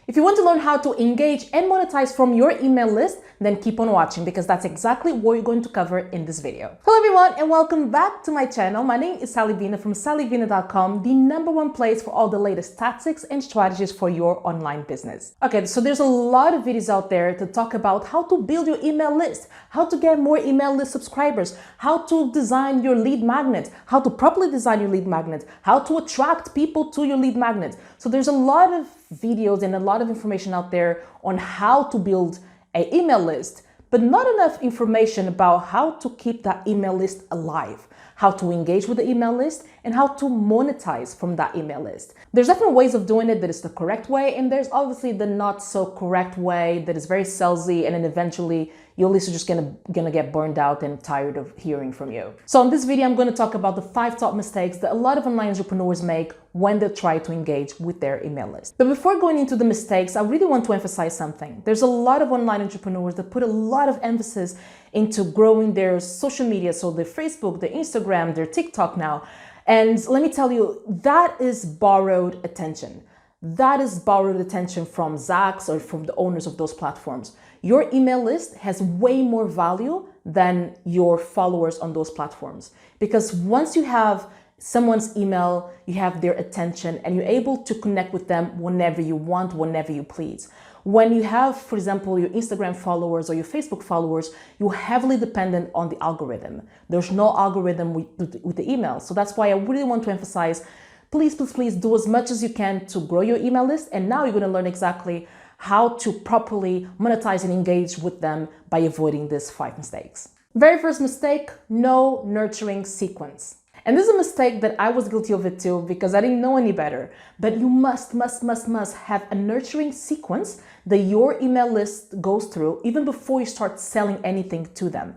If you want to learn how to engage and monetize from your email list, then keep on watching because that's exactly what you're going to cover in this video. Hello everyone and welcome back to my channel. My name is Sally Vina from sallyvina.com, the #1 place for all the latest tactics and strategies for your online business. Okay, so there's a lot of videos out there to talk about how to build your email list, how to get more email list subscribers, how to design your lead magnet, how to properly design your lead magnet, how to attract people to your lead magnet. So there's a lot of videos and a lot of information out there on how to build an email list, but not enough information about how to keep that email list alive, how to engage with the email list, and how to monetize from that email list. There's different ways of doing it that is the correct way, and there's obviously the not so correct way that is very salesy, and then eventually your list is just gonna get burned out and tired of hearing from you. So in this video, I'm gonna talk about the 5 top mistakes that a lot of online entrepreneurs make when they try to engage with their email list. But before going into the mistakes, I really want to emphasize something. There's a lot of online entrepreneurs that put a lot of emphasis into growing their social media, so their Facebook, their Instagram, their TikTok now. And let me tell you, that is borrowed attention. That is borrowed attention from Zacks or from the owners of those platforms. Your email list has way more value than your followers on those platforms. Because once you have someone's email, you have their attention and you're able to connect with them whenever you want, whenever you please. When you have, for example, your Instagram followers or your Facebook followers, you're heavily dependent on the algorithm. There's no algorithm with the email. So that's why I really want to emphasize, please do as much as you can to grow your email list. And now you're going to learn exactly how to properly monetize and engage with them by avoiding these 5 mistakes. Very first mistake, no nurturing sequence. And this is a mistake that I was guilty of it too because I didn't know any better. But you must have a nurturing sequence that your email list goes through even before you start selling anything to them.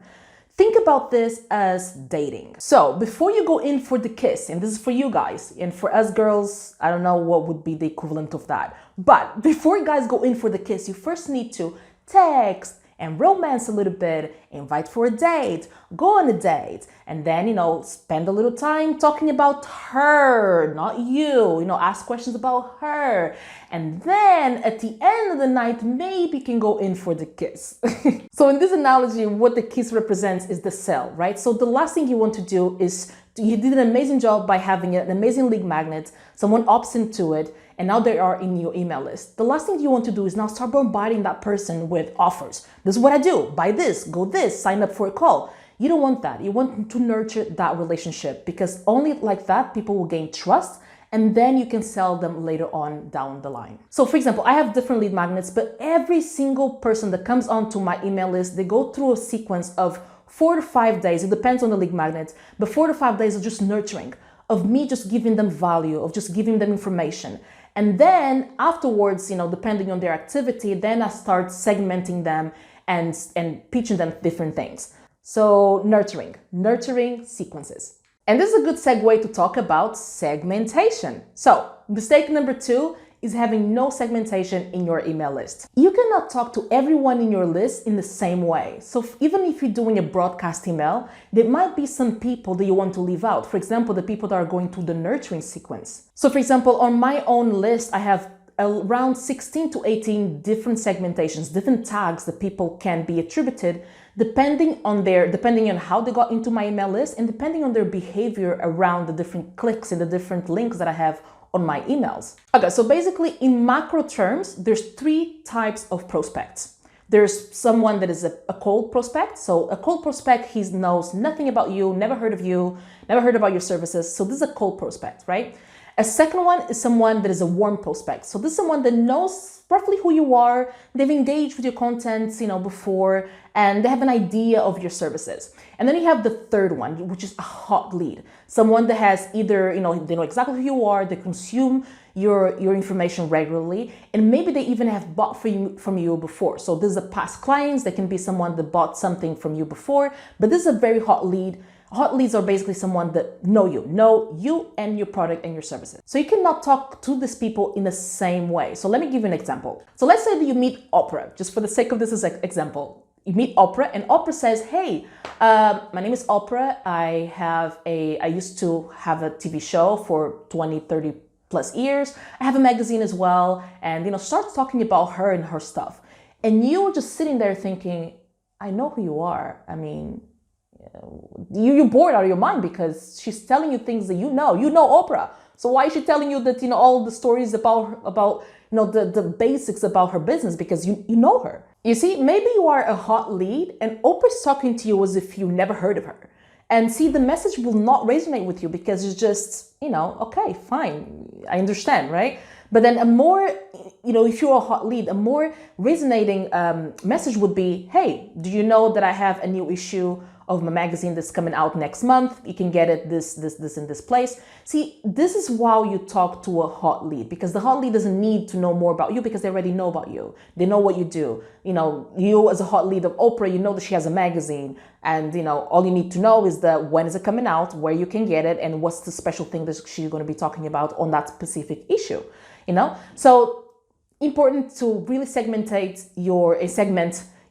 Think about this as dating. So before you go in for the kiss, and this is for you guys, and for us girls, I don't know what would be the equivalent of that. But before you guys go in for the kiss, you first need to text and romance a little bit, invite for a date, go on a date, and then, spend a little time talking about her, not you, ask questions about her. And then at the end of the night, maybe you can go in for the kiss. So in this analogy, what the kiss represents is the sell, right? So the last thing you want to do is, you did an amazing job by having an amazing lead magnet, someone opts into it, and now they are in your email list. The last thing you want to do is now start bombarding that person with offers. This is what I do, buy this, go this, sign up for a call. You don't want that. You want to nurture that relationship because only like that people will gain trust and then you can sell them later on down the line. So for example, I have different lead magnets, but every single person that comes onto my email list, they go through a sequence of 4 to 5 days. It depends on the lead magnet, but 4 to 5 days of just nurturing, of me just giving them value, of just giving them information. And then afterwards, depending on their activity, then I start segmenting them and pitching them different things. So nurturing sequences. And this is a good segue to talk about segmentation. So mistake number 2 is having no segmentation in your email list. You cannot talk to everyone in your list in the same way. So even if you're doing a broadcast email, there might be some people that you want to leave out. For example, the people that are going through the nurturing sequence. So for example, on my own list, I have around 16 to 18 different segmentations, different tags that people can be attributed depending on how they got into my email list and depending on their behavior around the different clicks and the different links that I have on my emails. Okay, so basically in macro terms, there's 3 types of prospects. There's someone that is a cold prospect. So a cold prospect, he knows nothing about you, never heard of you, never heard about your services. So this is a cold prospect, right? A second one is someone that is a warm prospect. So this is someone that knows roughly who you are, they've engaged with your content, before, and they have an idea of your services. And then you have the third one, which is a hot lead. Someone that has either, they know exactly who you are, they consume your information regularly, and maybe they even have bought from you before. So this is a past clients, they can be someone that bought something from you before, but this is a very hot lead. Hot leads are basically someone that know you and your product and your services. So you cannot talk to these people in the same way. So let me give you an example. So let's say that you meet Oprah, just for the sake of this as an example. You meet Oprah and Oprah says, hey, my name is Oprah. I used to have a TV show for 20, 30 plus years. I have a magazine as well. And, starts talking about her and her stuff. And you're just sitting there thinking, I know who you are. I mean, you're bored out of your mind because she's telling you things that you know Oprah. So why is she telling you that, all the stories about the basics about her business? Because you know her. You see, maybe you are a hot lead and Oprah's talking to you as if you never heard of her. And see, the message will not resonate with you because it's just, okay, fine. I understand, right? But then a more, if you're a hot lead, a more resonating message would be, hey, do you know that I have a new issue of my magazine that's coming out next month? You can get it this, in this place. See, this is why you talk to a hot lead, because the hot lead doesn't need to know more about you because they already know about you. They know what you do. You as a hot lead of Oprah, you know that she has a magazine, and all you need to know is when is it coming out, where you can get it, and what's the special thing that she's going to be talking about on that specific issue. So important to really segment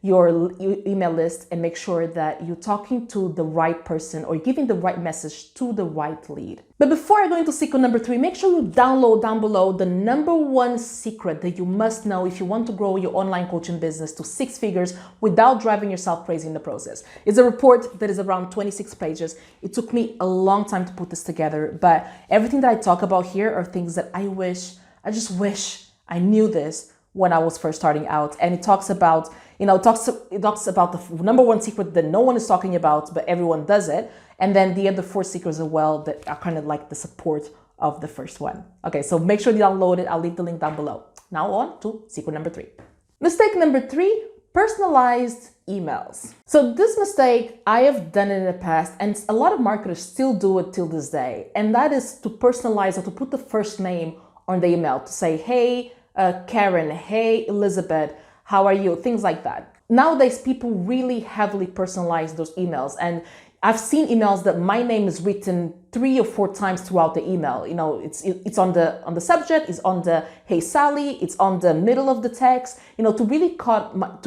your email list and make sure that you're talking to the right person or giving the right message to the right lead. But before I go into secret number 3, make sure you download down below the number 1 secret that you must know if you want to grow your online coaching business to 6 figures without driving yourself crazy in the process. It's a report that is around 26 pages. It took me a long time to put this together, but everything that I talk about here are things that I just wish I knew this when I was first starting out. And it talks about, it talks about the number 1 secret that no one is talking about, but everyone does it. And then the other 4 secrets as well that are kind of like the support of the first one. Okay, so make sure you download it. I'll leave the link down below. Now on to secret number 3. Mistake number 3, personalized emails. So this mistake, I have done it in the past, and a lot of marketers still do it till this day. And that is to personalize or to put the first name on the email, to say, hey, Karen, hey, Elizabeth, how are you? Things like that. Nowadays, people really heavily personalize those emails. And I've seen emails that my name is written 3 or 4 times throughout the email. It's on the subject, it's on the hey Sally, it's on the middle of the text, to really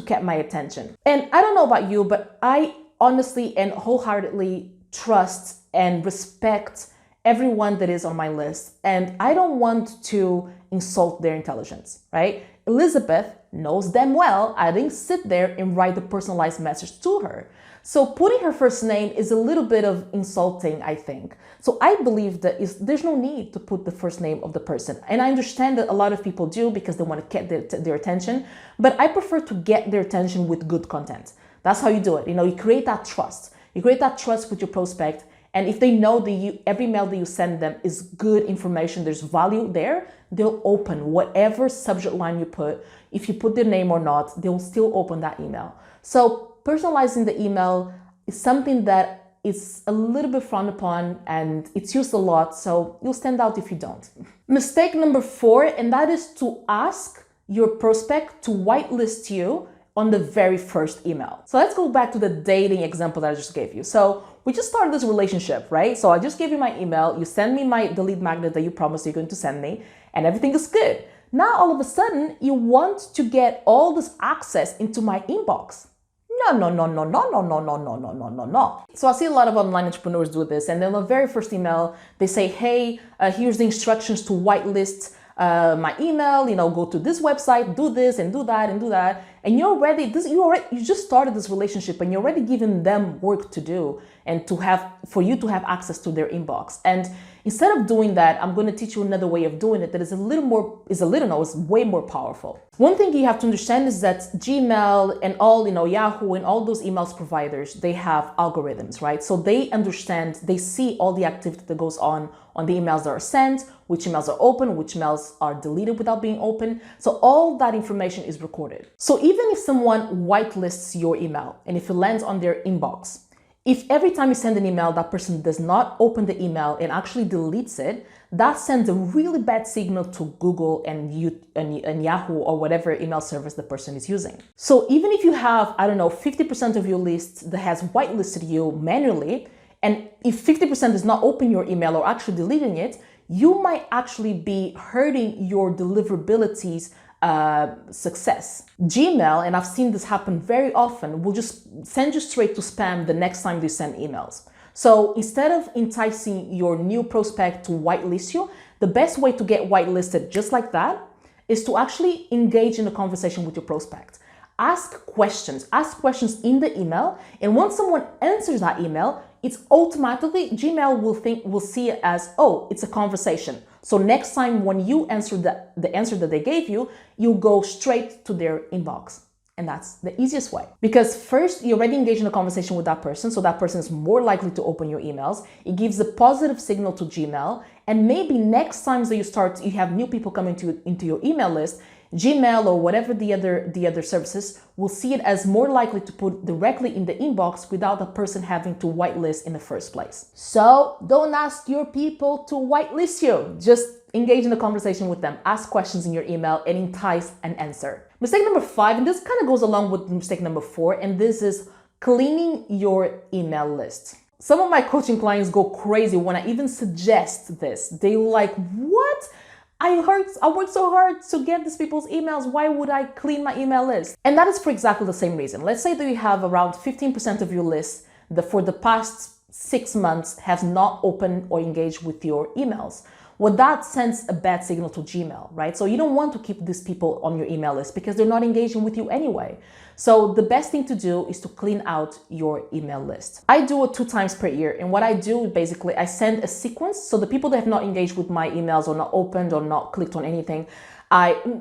get my attention. And I don't know about you, but I honestly and wholeheartedly trust and respect everyone that is on my list. And I don't want to insult their intelligence, right? Elizabeth knows damn well I didn't sit there and write the personalized message to her. So putting her first name is a little bit of insulting, I think. So I believe that there's no need to put the first name of the person. And I understand that a lot of people do because they want to get their attention, but I prefer to get their attention with good content. That's how you do it. You create that trust. You create that trust with your prospect. And if they know that every mail that you send them is good information, there's value there, they'll open whatever subject line you put. If you put their name or not, they'll still open that email. So personalizing the email is something that is a little bit frowned upon and it's used a lot. So you'll stand out if you don't. Mistake number 4, and that is to ask your prospect to whitelist you on the very first email. So let's go back to the dating example that I just gave you. So we just started this relationship, right? So I just gave you my email, you send me the lead magnet that you promised you're going to send me, and everything is good. Now all of a sudden you want to get all this access into my inbox. No. So I see a lot of online entrepreneurs do this, and then the very first email, they say, hey, here's the instructions to whitelist my email, go to this website, do this and do that and do that. And you just started this relationship and you're already giving them work to do and for you to have access to their inbox. And instead of doing that, I'm going to teach you another way of doing it that is way more powerful. One thing you have to understand is that Gmail and all, Yahoo and all those emails providers, they have algorithms, right? So they understand, they see all the activity that goes on the emails that are sent, which emails are open, which emails are deleted without being open. So all that information is recorded. So even if someone whitelists your email and if it lands on their inbox, if every time you send an email, that person does not open the email and actually deletes it, that sends a really bad signal to Google and Yahoo or whatever email service the person is using. So even if you have, 50% of your list that has whitelisted you manually, and if 50% does not open your email or actually deleting it, you might actually be hurting your deliverability's success. Gmail, and I've seen this happen very often, will just send you straight to spam the next time you send emails. So instead of enticing your new prospect to whitelist you, The best way to get whitelisted just like that is to actually engage in a conversation with your prospect. Ask questions in the email, and once someone answers that email, it's automatically, Gmail will see it as, oh, it's a conversation. So next time when you answer the answer that they gave you, you go straight to their inbox. And that's the easiest way. Because first, you already engage in a conversation with that person, so that person is more likely to open your emails. It gives a positive signal to Gmail, and maybe next time that you have new people coming into your email list, Gmail or whatever the other services will see it as more likely to put directly in the inbox without the person having to whitelist in the first place. So don't ask your people to whitelist you. Just engage in a conversation with them, ask questions in your email, and entice and answer. Mistake number 5, and this kind of goes along with mistake number 4, and this is cleaning your email list. Some of my coaching clients go crazy when I even suggest this. They're like, what? I worked so hard to get these people's emails. Why would I clean my email list? And that is for exactly the same reason. Let's say that you have around 15% of your list that for the past 6 months has not opened or engaged with your emails. Well, that sends a bad signal to Gmail, right? So you don't want to keep these people on your email list because they're not engaging with you anyway. So the best thing to do is to clean out your email list. I do it 2 times per year. And what I do, basically, I send a sequence. So the people that have not engaged with my emails or not opened or not clicked on anything,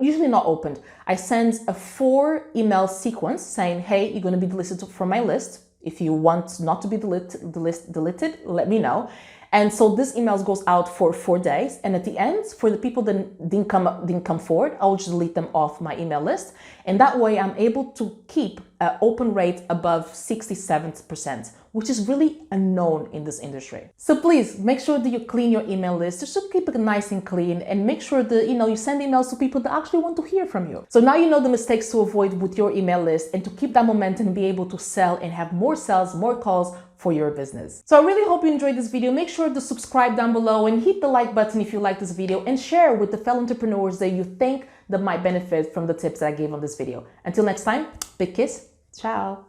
usually not opened, I send a 4 email sequence saying, hey, you're going to be deleted from my list. If you want not to be deleted, let me know. And so this email goes out for 4 days. And at the end, for the people that didn't come forward, I'll just delete them off my email list. And that way I'm able to keep an open rate above 67%, which is really unknown in this industry. So please make sure that you clean your email list just to keep it nice and clean, and make sure that you send emails to people that actually want to hear from you. So now you know the mistakes to avoid with your email list and to keep that momentum and be able to sell and have more sales, more calls for your business. So I really hope you enjoyed this video. Make sure to subscribe down below and hit the like button if you like this video, and share with the fellow entrepreneurs that you think that might benefit from the tips that I gave on this video. Until next time, big kiss. Ciao.